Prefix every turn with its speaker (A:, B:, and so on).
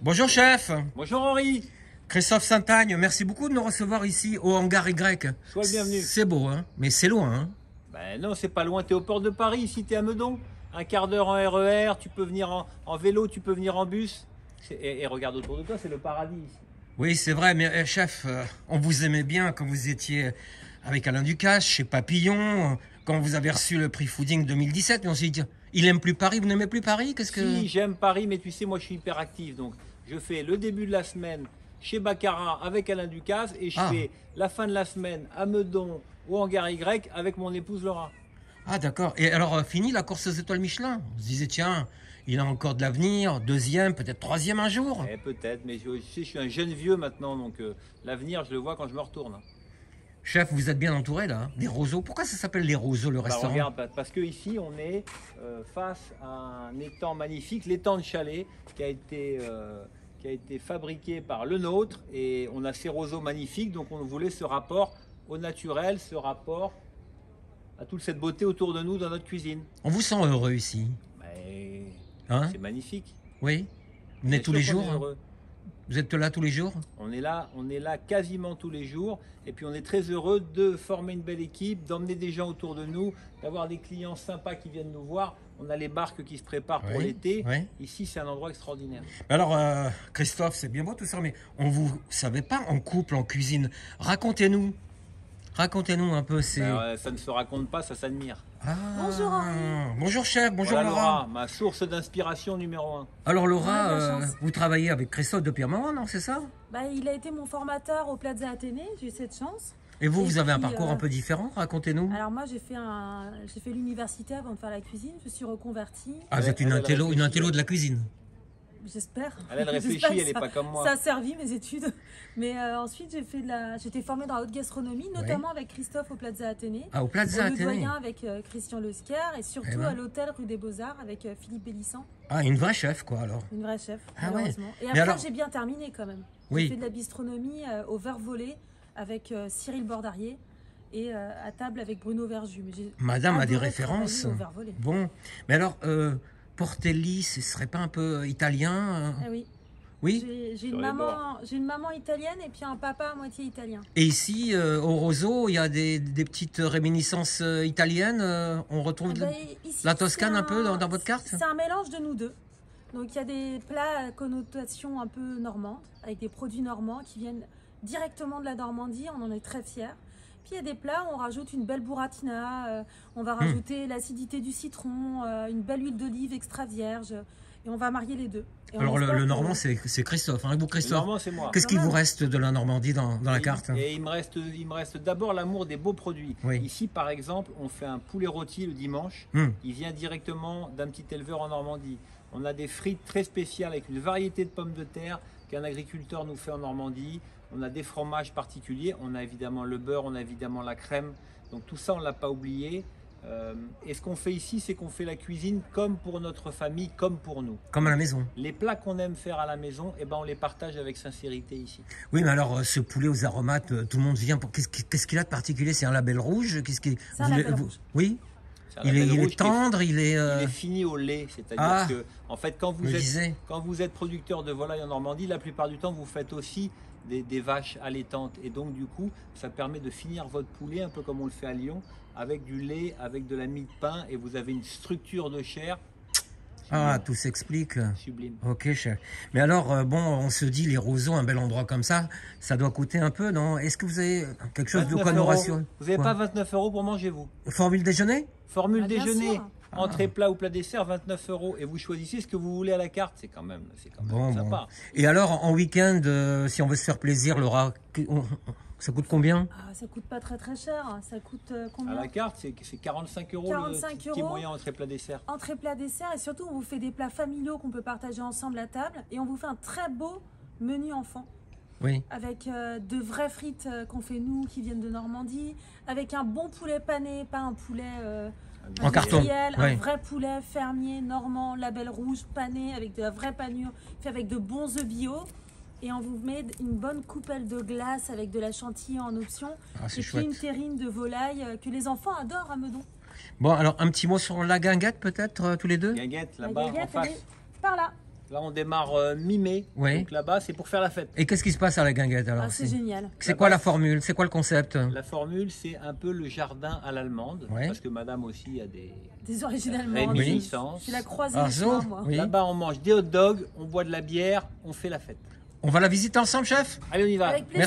A: Bonjour chef.
B: Bonjour Henri.
A: Christophe Saintagne, merci beaucoup de nous recevoir ici au hangar Y.
B: Sois le bienvenu.
A: C'est beau, hein, mais c'est loin. Hein.
B: Ben non, c'est pas loin, t'es au port de Paris, ici t'es à Meudon. Un quart d'heure en RER, tu peux venir en vélo, tu peux venir en bus. Et regarde autour de toi, c'est le paradis ici.
A: Oui, c'est vrai, mais chef, on vous aimait bien quand vous étiez avec Alain Ducasse, chez Papillon, quand vous avez reçu le prix Fooding 2017, mais on s'est dit, il aime plus Paris, vous n'aimez plus Paris? Qu'est-ce que...
B: Si, j'aime Paris, mais tu sais, moi je suis hyper actif, donc je fais le début de la semaine chez Baccarat avec Alain Ducasse et je fais la fin de la semaine à Meudon au hangar Y avec mon épouse Laura.
A: Ah d'accord, et alors fini la course aux étoiles Michelin? On se disait, tiens, il a encore de l'avenir, deuxième, peut-être troisième un jour.
B: Peut-être, mais je suis un jeune vieux maintenant, donc l'avenir je le vois quand je me retourne.
A: Chef, vous êtes bien entouré là, hein, des roseaux. Pourquoi ça s'appelle les roseaux, le restaurant?
B: Regarde, parce que ici on est face à un étang magnifique, l'étang de Chalais, qui a été fabriqué par le nôtre, et on a ces roseaux magnifiques, donc on voulait ce rapport au naturel, ce rapport à toute cette beauté autour de nous dans notre cuisine.
A: On vous sent heureux ici.
B: Hein? C'est magnifique.
A: Oui. Vous venez tous les jours?
B: Heureux.
A: Vous êtes là tous les jours?
B: On est là quasiment tous les jours. Et puis on est très heureux de former une belle équipe, d'emmener des gens autour de nous, d'avoir des clients sympas qui viennent nous voir. On a les barques qui se préparent pour l'été.
A: Oui.
B: Ici, c'est un endroit extraordinaire.
A: Alors, Christophe, c'est bien beau tout ça, mais on vous savait pas en couple, en cuisine. Racontez-nous. Racontez-nous un peu.
B: Ça ne se raconte pas, ça s'admire.
A: Ah,
C: bonjour Henri.
A: Bonjour chef, bonjour
B: voilà,
A: Laura.
B: Ma source d'inspiration numéro 1.
A: Alors Laura, vous travaillez avec Christophe depuis un moment, non, c'est ça?
C: Il a été mon formateur au Plaza Athénée, j'ai eu cette chance.
A: Et vous avez un parcours un peu différent, racontez-nous.
C: Alors moi j'ai fait l'université avant de faire la cuisine, je suis reconvertie.
A: Ah, vous êtes une intello de la cuisine.
C: J'espère.
B: Elle réfléchit, elle n'est pas comme moi.
C: Ça a servi mes études. Mais ensuite, j'étais formée dans la haute gastronomie, notamment avec Christophe au Plaza Athénée.
A: Ah, au Plaza Athénée.
C: Au Doyen avec Christian Lesquer et surtout à l'hôtel rue des Beaux-Arts avec Philippe Bélissant.
A: Ah, une vraie chef, quoi, alors.
C: Une vraie chef,
A: ah,
C: malheureusement.
A: Ouais.
C: Et après, j'ai bien terminé quand même.
A: Oui.
C: J'ai fait de la bistronomie au verre volé avec Cyril Bordarier et à table avec Bruno Verjus.
A: Madame a des références. Bon, mais alors... Portelli, ce serait pas un peu italien?
C: Oui.
A: Oui.
C: J'ai une maman italienne et puis un papa à moitié italien.
A: Et ici, au Roseau, il y a des petites réminiscences italiennes. On retrouve
C: ici,
A: la Toscane un peu dans votre carte?
C: C'est un mélange de nous deux. Donc il y a des plats à connotation un peu normande, avec des produits normands qui viennent directement de la Normandie. On en est très fiers. Puis il y a des plats où on rajoute une belle burratina, on va rajouter l'acidité du citron, une belle huile d'olive extra vierge, et on va marier les deux. Et
A: alors le normand, c'est Christophe, hein, vous Christophe.
B: Le normand, c'est moi.
A: Qu'est-ce qui vous reste de la Normandie dans la carte?
B: Et il me reste d'abord l'amour des beaux produits.
A: Oui.
B: Ici, par exemple, on fait un poulet rôti le dimanche. Il vient directement d'un petit éleveur en Normandie. On a des frites très spéciales avec une variété de pommes de terre qu'un agriculteur nous fait en Normandie. On a des fromages particuliers, on a évidemment le beurre, on a évidemment la crème. Donc tout ça, on ne l'a pas oublié. Et ce qu'on fait ici, c'est qu'on fait la cuisine comme pour notre famille, comme pour nous.
A: Comme à la maison.
B: Les plats qu'on aime faire à la maison, on les partage avec sincérité ici.
A: Oui, mais alors ce poulet aux aromates, tout le monde vient pour... Qu'est-ce qu'il a de particulier? C'est un label rouge?
C: C'est un label rouge.
A: Oui. Il est tendre, il est
B: fini au lait, c'est-à-dire que en fait quand vous êtes producteur de volaille en Normandie, la plupart du temps vous faites aussi des vaches allaitantes et donc du coup ça permet de finir votre poulet un peu comme on le fait à Lyon avec du lait, avec de la mie de pain et vous avez une structure de chair.
A: Ah, tout s'explique.
B: Sublime.
A: Ok, chef. Mais alors, bon, on se dit, les roseaux, un bel endroit comme ça doit coûter un peu, non? Est-ce que vous avez quelque chose de connotation?
B: Vous n'avez pas 29 € pour manger, vous?
A: Formule déjeuner?
B: Formule déjeuner. Entrée, plat ou plat dessert, 29 € et vous choisissez ce que vous voulez à la carte. C'est quand même sympa.
A: Bon. Et alors, en week-end, si on veut se faire plaisir, Laura, ça coûte combien?
C: Ça coûte pas très cher. Ça coûte combien?
B: À la carte, c'est 45 € le petit moyen entrée, plat, dessert.
C: Entrée, plat, dessert. Et surtout, on vous fait des plats familiaux qu'on peut partager ensemble à table. Et on vous fait un très beau menu enfant.
A: Oui.
C: Avec de vraies frites qu'on fait nous, qui viennent de Normandie. Avec un bon poulet pané, pas un poulet...
A: en carton,
C: un vrai poulet fermier, normand, label rouge, pané, avec de la vraie panure, fait avec de bons œufs bio. Et on vous met une bonne coupelle de glace avec de la chantilly en option. Et puis une terrine de volaille que les enfants adorent à Meudon.
A: Bon, alors un petit mot sur la guinguette peut-être, tous les deux?
B: Guinguette, là-bas, en face.
C: Par là.
B: Là, on démarre mi-mai.
A: Oui.
B: Donc là-bas, c'est pour faire la fête.
A: Et qu'est-ce qui se passe à la guinguette alors?
C: C'est génial.
A: C'est quoi la formule? C'est quoi le concept?
B: La formule, c'est un peu le jardin à l'allemande.
A: Ouais.
B: Parce que madame aussi a des
C: origines allemandes.
B: réminiscences.
C: Je la croisée moi.
A: Oui.
B: Là-bas, on mange des hot dogs, on boit de la bière, on fait la fête.
A: On va la visiter ensemble, chef?
B: Allez, on y va.
C: Avec plaisir.